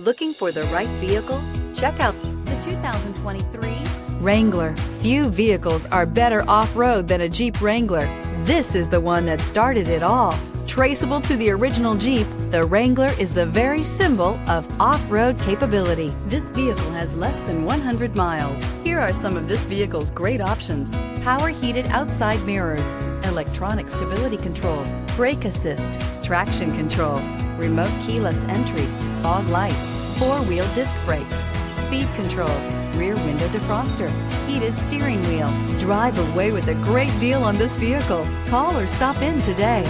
Looking for the right vehicle? Check out the 2023 Wrangler. Few vehicles are better off-road than a Jeep Wrangler. This is the one that started it all. Traceable to the original Jeep, the Wrangler is the very symbol of off-road capability. This vehicle has less than 100 miles. Here are some of this vehicle's great options: power heated outside mirrors, electronic stability control, brake assist, traction control, remote keyless entry, fog lights, four-wheel disc brakes, speed control, rear window defroster, heated steering wheel. Drive away with a great deal on this vehicle. Call or stop in today.